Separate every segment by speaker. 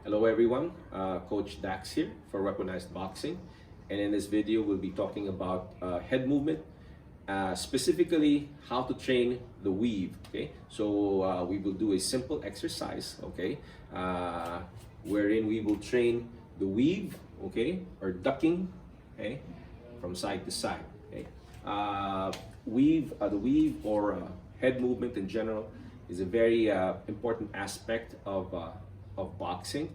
Speaker 1: Hello everyone, Coach Dax here for Weaponized Boxing, and in this video we'll be talking about head movement, specifically how to train the weave. Okay, so we will do a simple exercise, okay, wherein we will train the weave, okay, or ducking, okay, from side to side. Okay, the weave or head movement in general is a very important aspect of boxing,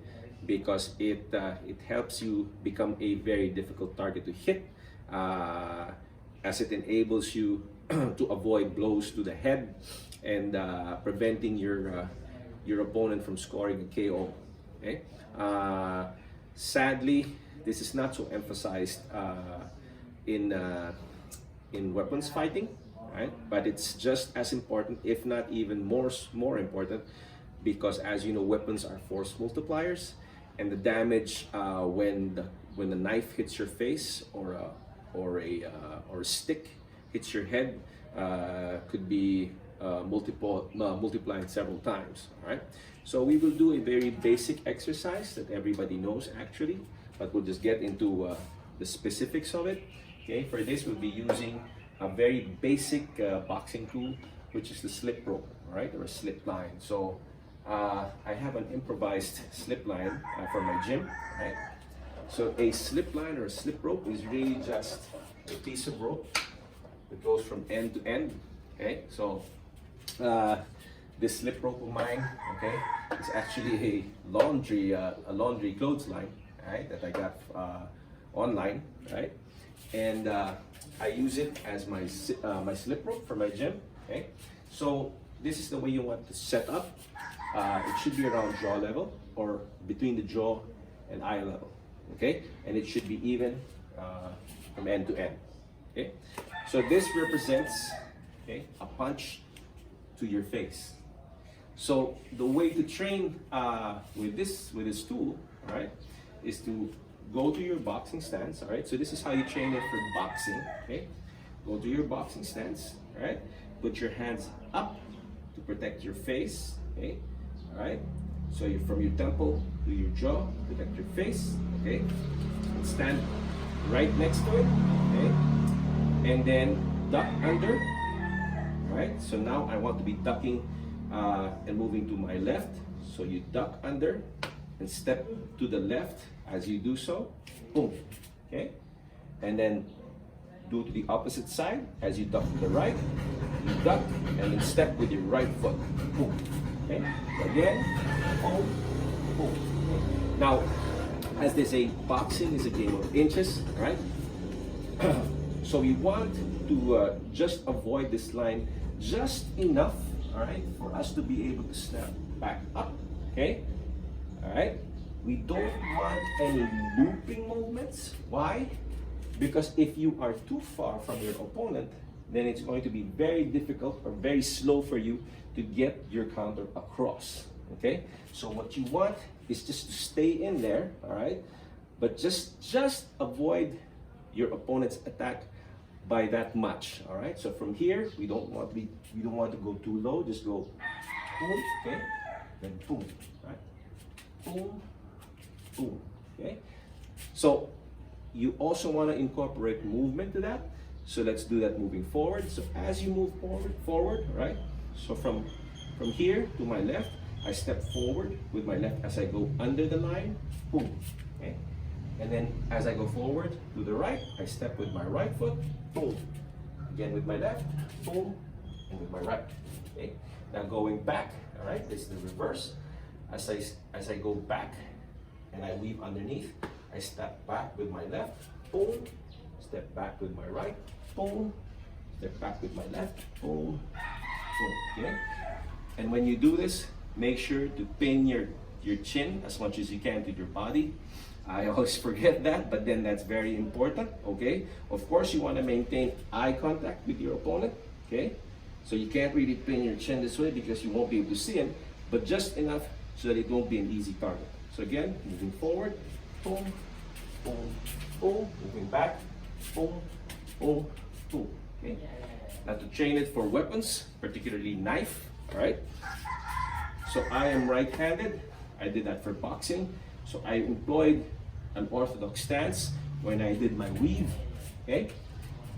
Speaker 1: because it helps you become a very difficult target to hit, as it enables you to avoid blows to the head and preventing your opponent from scoring a KO. Okay? Sadly, this is not so emphasized in weapons fighting, right? But it's just as important, if not even more important, because as you know, weapons are force multipliers, and the damage when the knife hits your face or a stick hits your head could be multiplied several times. All right, so we will do a very basic exercise that everybody knows actually, but we'll just get into the specifics of it. Okay, for this we'll be using a very basic boxing tool, which is the slip rope, all right, or a slip line. So I have an improvised slip line from my gym, right? So a slip line or a slip rope is really just a piece of rope that goes from end to end. Okay, so this slip rope of mine, okay, is actually a laundry clothesline, right, that I got online, right? And I use it as my slip rope for my gym. Okay, so this is the way you want to set up. It should be around jaw level or between the jaw and eye level, okay? And it should be even from end to end, okay? So this represents, okay, a punch to your face. So the way to train with this tool, all right, is to go to your boxing stance, all right? So this is how you train it for boxing, okay? Go to your boxing stance, all right? Put your hands up to protect your face, okay? All right, so you're from your temple to your jaw, protect your face, okay? And stand right next to it, okay? And then duck under, right? So now I want to be ducking and moving to my left. So you duck under and step to the left as you do so, boom, okay? And then do to the opposite side as you duck to the right, you duck and then step with your right foot, boom. Okay. Again, boom, boom. Now, as they say, boxing is a game of inches, right? So we want to just avoid this line just enough, all right, for us to be able to snap back up, okay? All right? We don't want any looping movements. Why? Because if you are too far from your opponent, then it's going to be very difficult or very slow for you to get your counter across, okay? So what you want is just to stay in there, all right? But just avoid your opponent's attack by that much, all right? So from here, we don't want to go too low, just go boom, okay? Then boom, right? Boom, boom, okay? So you also want to incorporate movement to that. So let's do that moving forward. So as you move forward, right? So from here to my left, I step forward with my left as I go under the line, boom, okay? And then as I go forward to the right, I step with my right foot, boom. Again with my left, boom, and with my right, okay? Now going back, all right, this is the reverse. As I go back and I weave underneath, I step back with my left, boom, step back with my right, boom, step back with my left, boom, boom, okay? And when you do this, make sure to pin your chin as much as you can to your body. I always forget that, but then that's very important, okay? Of course, you want to maintain eye contact with your opponent, okay? So you can't really pin your chin this way because you won't be able to see him, but just enough so that it won't be an easy target. So again, moving forward, boom, boom, boom, moving back, boom, boom, boom, okay? Now to train it for weapons, particularly knife, all right? So I am right-handed. I did that for boxing. So I employed an orthodox stance when I did my weave, okay?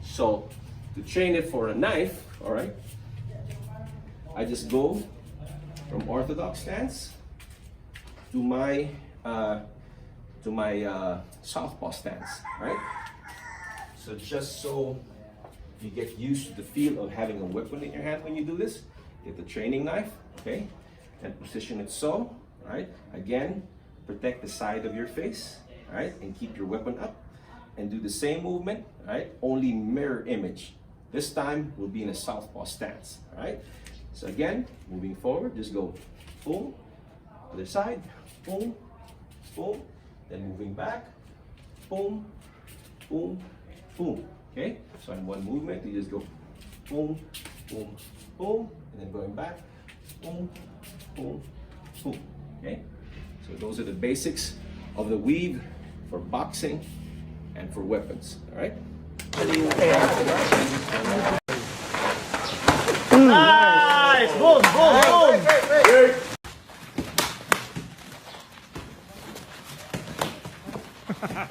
Speaker 1: So to train it for a knife, all right, I just go from orthodox stance to my southpaw stance, right? So just so you get used to the feel of having a weapon in your hand when you do this, get the training knife, okay, and position it so, right? Again, protect the side of your face, right, and keep your weapon up, and do the same movement, right? Only mirror image. This time we'll be in a southpaw stance, right? So again, moving forward, just go boom, other side, boom, boom, then moving back, boom, boom, boom. Okay, so in one movement, you just go boom, boom, boom, and then going back, boom, boom, boom. Okay, so those are the basics of the weave for boxing and for weapons. All right.
Speaker 2: Nice! Boom! Boom! Boom!